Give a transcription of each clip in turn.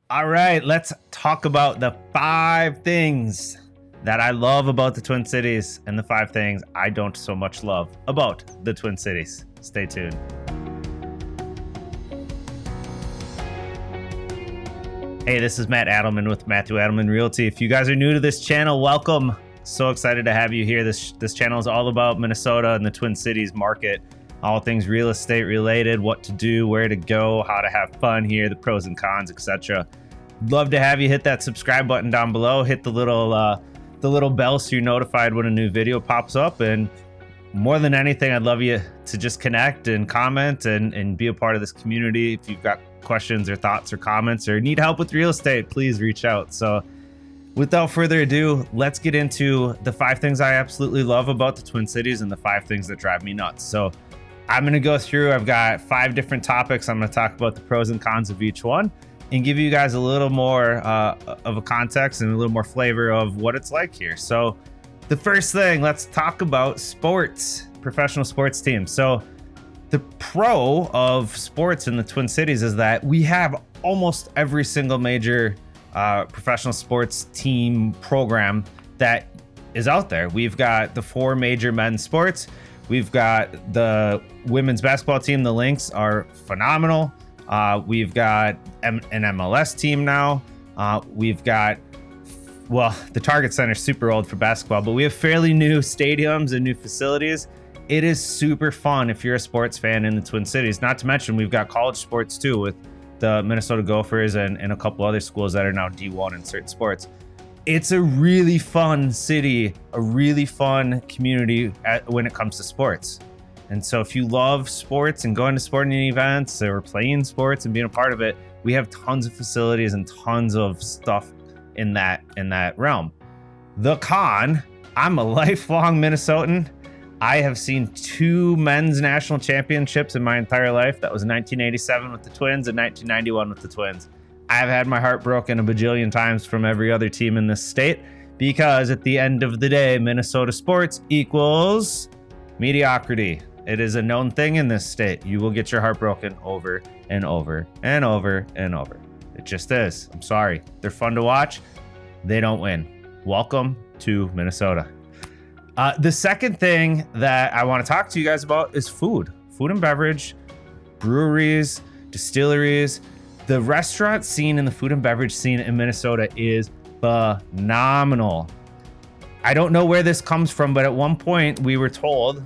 All right, let's talk about the 5 things that I love about the Twin Cities and the 5 things I don't so much love about the Twin Cities. Stay tuned. Hey, this is Matt Adelman with Matthew Adelman Realty. If you guys are new to this channel, welcome. So excited to have you here. This channel is all about Minnesota and the Twin Cities market. All things real estate related, what to do, where to go, how to have fun here, the pros and cons, etc. Love to have you hit that subscribe button down below. Hit the little bell so you're notified when a new video pops up. And more than anything, I'd love you to just connect and comment and be a part of this community. If you've got questions or thoughts or comments or need help with real estate, please reach out. So without further ado, let's get into the 5 things I absolutely love about the Twin Cities and the 5 things that drive me nuts. So I'm going to go through, I've got 5 different topics. I'm going to talk about the pros and cons of each one and give you guys a little more of a context and a little more flavor of what it's like here. So the first thing, let's talk about sports, professional sports teams. So the pro of sports in the Twin Cities is that we have almost every single major professional sports team program that is out there. We've got the 4 major men's sports. We've got the women's basketball team. The Lynx are phenomenal. We've got an MLS team now. We've got, the Target Center is super old for basketball, but we have fairly new stadiums and new facilities. It is super fun if you're a sports fan in the Twin Cities. Not to mention, we've got college sports too with the Minnesota Gophers and a couple other schools that are now D1 in certain sports. It's a really fun city, a really fun community when it comes to sports. And so if you love sports and going to sporting events or playing sports and being a part of it, we have tons of facilities and tons of stuff in that realm. The con, I'm a lifelong Minnesotan. I have seen 2 men's national championships in my entire life. That was 1987 with the Twins and 1991 with the Twins. I've had my heart broken a bajillion times from every other team in this state because at the end of the day, Minnesota sports equals mediocrity. It is a known thing in this state. You will get your heart broken over and over and over and over. It just is. I'm sorry. They're fun to watch. They don't win. Welcome to Minnesota. The second thing that I want to talk to you guys about is food and beverage, breweries, distilleries. The restaurant scene and the food and beverage scene in Minnesota is phenomenal. I don't know where this comes from, but at one point we were told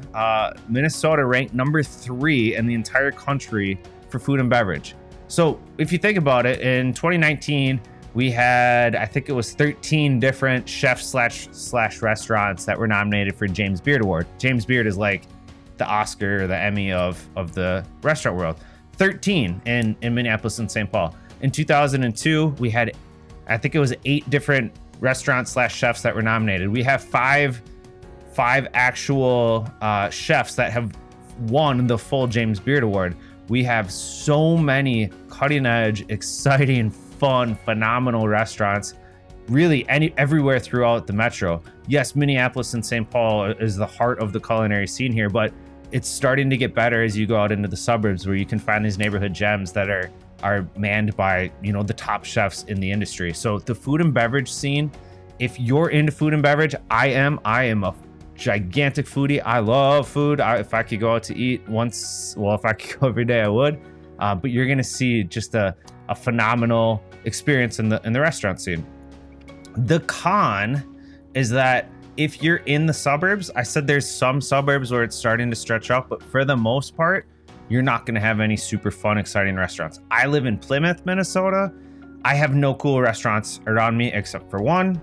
Minnesota ranked number 3 in the entire country for food and beverage. So if you think about it, in 2019, we had, I think it was 13 different chefs slash restaurants that were nominated for James Beard Award. James Beard is like the Oscar or the Emmy of the restaurant world. 13 in Minneapolis and St. Paul. In 2002, we had, I think it was 8 different restaurants slash chefs that were nominated. We have five actual chefs that have won the full James Beard Award. We have so many cutting edge, exciting, fun, phenomenal restaurants really everywhere throughout the metro. Yes, Minneapolis and St. Paul is the heart of the culinary scene here, but it's starting to get better as you go out into the suburbs where you can find these neighborhood gems that are manned by, the top chefs in the industry. So the food and beverage scene, if you're into food and beverage, I am a gigantic foodie. I love food. If I could go out to eat if I could go every day, I would. But you're going to see just a phenomenal experience in the restaurant scene. The con is that if you're in the suburbs, I said there's some suburbs where it's starting to stretch out, but for the most part, you're not going to have any super fun, exciting restaurants. I live in Plymouth, Minnesota. I have no cool restaurants around me except for one,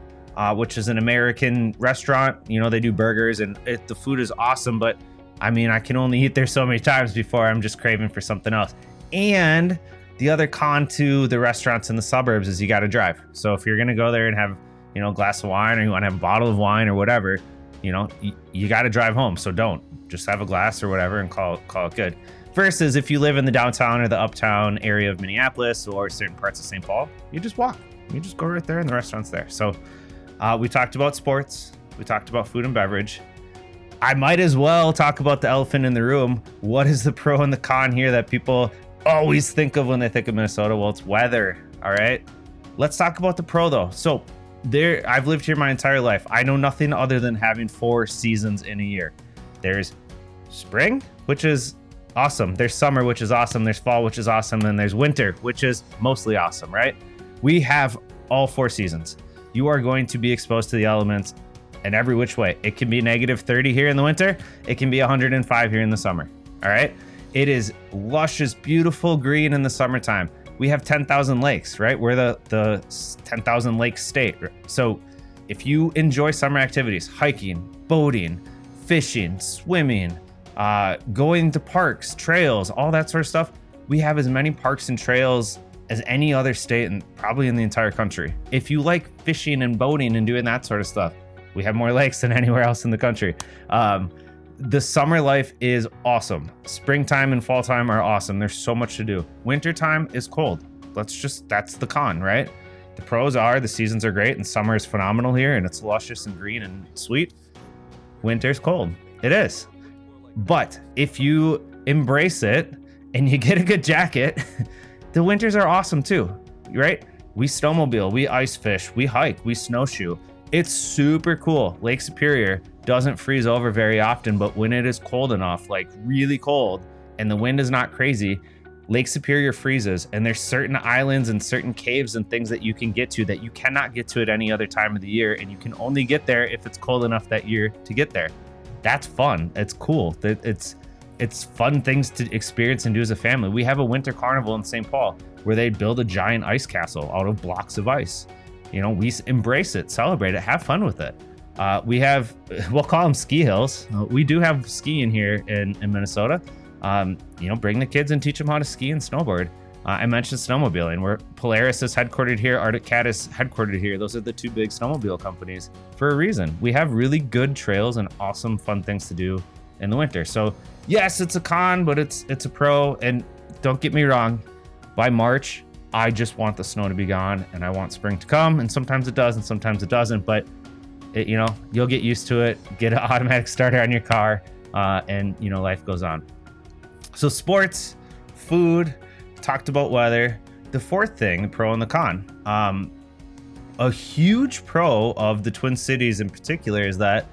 which is an American restaurant. They do burgers and the food is awesome, but I mean, I can only eat there so many times before I'm just craving for something else. And the other con to the restaurants in the suburbs is you got to drive. So if you're going to go there and have a glass of wine, or you want to have a bottle of wine or whatever, you got to drive home. So don't just have a glass or whatever and call it good. Versus if you live in the downtown or the uptown area of Minneapolis or certain parts of St. Paul, you just walk. You just go right there and the restaurant's there. So we talked about sports. We talked about food and beverage. I might as well talk about the elephant in the room. What is the pro and the con here that people always think of when they think of Minnesota? Well, it's weather. All right. Let's talk about the pro though. So I've lived here my entire life. I know nothing other than having 4 seasons in a year. There's spring, which is awesome. There's summer, which is awesome. There's fall, which is awesome. And there's winter, which is mostly awesome, right? We have all 4 seasons. You are going to be exposed to the elements in every which way. It can be -30 here in the winter. It can be 105 here in the summer. All right. It is luscious, beautiful green in the summertime. We have 10,000 lakes, right? We're the 10,000 lake state. So if you enjoy summer activities, hiking, boating, fishing, swimming, going to parks, trails, all that sort of stuff, we have as many parks and trails as any other state and probably in the entire country. If you like fishing and boating and doing that sort of stuff, we have more lakes than anywhere else in the country. The summer life is awesome. Springtime and fall time are awesome. There's so much to do. Wintertime is cold. That's the con, right? The pros are the seasons are great and summer is phenomenal here and it's luscious and green and sweet. Winter's cold. It is. But if you embrace it and you get a good jacket, the winters are awesome too, right? We snowmobile, we ice fish, we hike, we snowshoe. It's super cool. Lake Superior doesn't freeze over very often, but when it is cold enough, like really cold, and the wind is not crazy, Lake Superior freezes, and there's certain islands and certain caves and things that you can get to that you cannot get to at any other time of the year, and you can only get there if it's cold enough that year to get there. That's fun. It's cool. It's fun things to experience and do as a family. We have a winter carnival in St. Paul where they build a giant ice castle out of blocks of ice. You know, we embrace it, celebrate it, have fun with it. We'll call them ski hills. We do have skiing here in Minnesota. Bring the kids and teach them how to ski and snowboard. I mentioned snowmobiling, where Polaris is headquartered here, Arctic Cat is headquartered here. Those are the 2 big snowmobile companies for a reason. We have really good trails and awesome, fun things to do in the winter. So yes, it's a con, but it's a pro. And don't get me wrong, by March, I just want the snow to be gone and I want spring to come. And sometimes it does and sometimes it doesn't, but you'll get used to it, get an automatic starter on your car, and life goes on. So sports, food, talked about weather. The 4th thing, the pro and the con. A huge pro of the Twin Cities in particular is that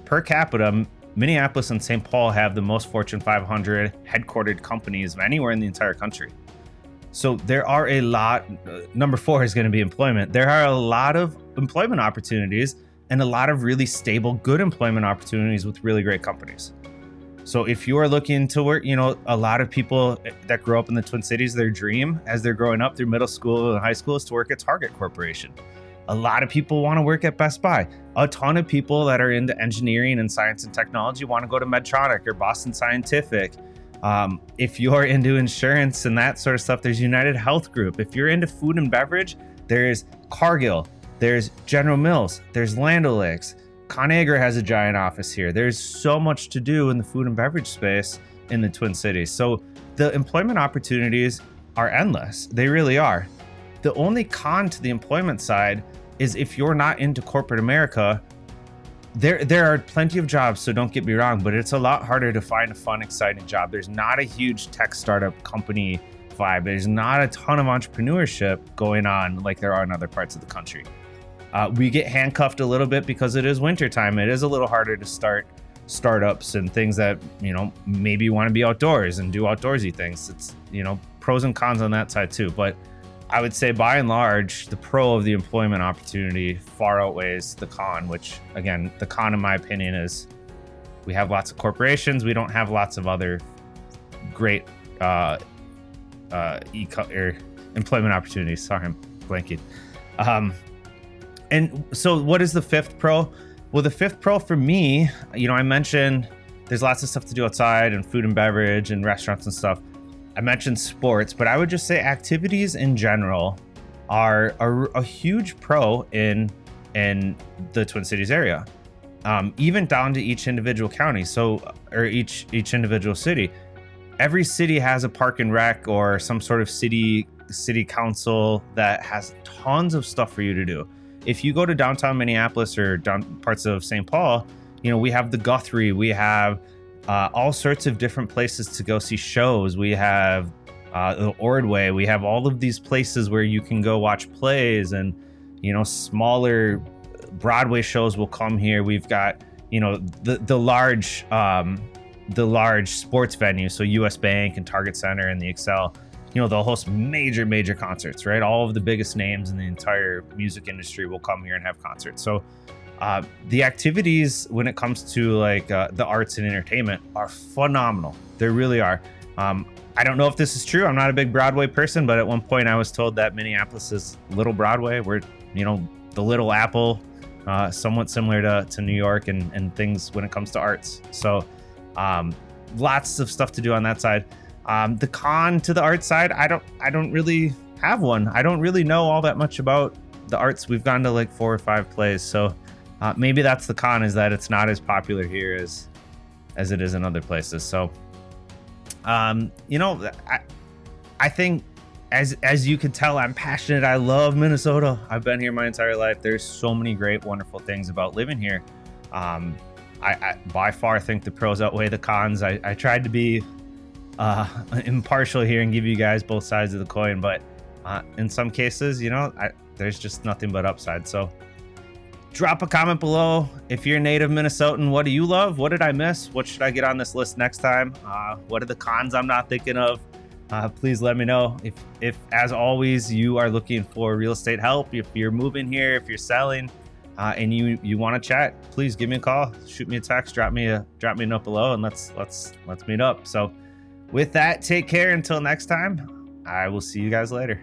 per capita, Minneapolis and St. Paul have the most Fortune 500 headquartered companies of anywhere in the entire country. So there are a lot, number 4 is going to be employment. There are a lot of employment opportunities and a lot of really stable, good employment opportunities with really great companies. So if you are looking to work, a lot of people that grow up in the Twin Cities, their dream as they're growing up through middle school and high school is to work at Target Corporation. A lot of people want to work at Best Buy. A ton of people that are into engineering and science and technology want to go to Medtronic or Boston Scientific. If you're into insurance and that sort of stuff, there's United Health Group. If you're into food and beverage, there's Cargill, there's General Mills, there's Land O'Lakes. ConAgra has a giant office here. There's so much to do in the food and beverage space in the Twin Cities. So the employment opportunities are endless. They really are. The only con to the employment side is if you're not into corporate America, there are plenty of jobs, so don't get me wrong, but it's a lot harder to find a fun, exciting job. There's not a huge tech startup company vibe. There's not a ton of entrepreneurship going on like there are in other parts of the country. We get handcuffed a little bit because it is wintertime. It is a little harder to start startups and things that, maybe you want to be outdoors and do outdoorsy things. It's, pros and cons on that side too. But I would say by and large, the pro of the employment opportunity far outweighs the con, which again, the con in my opinion is we have lots of corporations. We don't have lots of other great employment opportunities. Sorry, I'm blanking. And so what is the 5th pro? Well, the 5th pro for me, I mentioned there's lots of stuff to do outside and food and beverage and restaurants and stuff. I mentioned sports, but I would just say activities in general are a huge pro in the Twin Cities area, even down to each individual county. Or each individual city. Every city has a park and rec or some sort of city council that has tons of stuff for you to do. If you go to downtown Minneapolis or down parts of St. Paul, we have the Guthrie, we have all sorts of different places to go see shows. We have the Ordway. We have all of these places where you can go watch plays, and smaller Broadway shows will come here. We've got the large sports venue, so US Bank and Target Center and the Excel. They'll host major concerts, right? All of the biggest names in the entire music industry will come here and have concerts. So the activities when it comes to like the arts and entertainment are phenomenal. They really are. I don't know if this is true. I'm not a big Broadway person, but at one point I was told that Minneapolis is Little Broadway. We're, the Little Apple, somewhat similar to New York and things when it comes to arts. So lots of stuff to do on that side. The con to the art side, I don't really have one. I don't really know all that much about the arts. We've gone to like 4 or 5 plays, so maybe that's the con, is that it's not as popular here as it is in other places. So I think as you can tell, I'm passionate. I love Minnesota. I've been here my entire life. There's so many great, wonderful things about living here. I by far think the pros outweigh the cons. I tried to be impartial here and give you guys both sides of the coin, but in some cases, there's just nothing but upside. So drop a comment below. If you're a native Minnesotan, what do you love? What did I miss? What should I get on this list next time? What are the cons I'm not thinking of? Please let me know. If as always you are looking for real estate help, if you're moving here, if you're selling, and you want to chat, please give me a call, shoot me a text, drop me a note below, and let's meet up. So with that, take care until next time. I will see you guys later.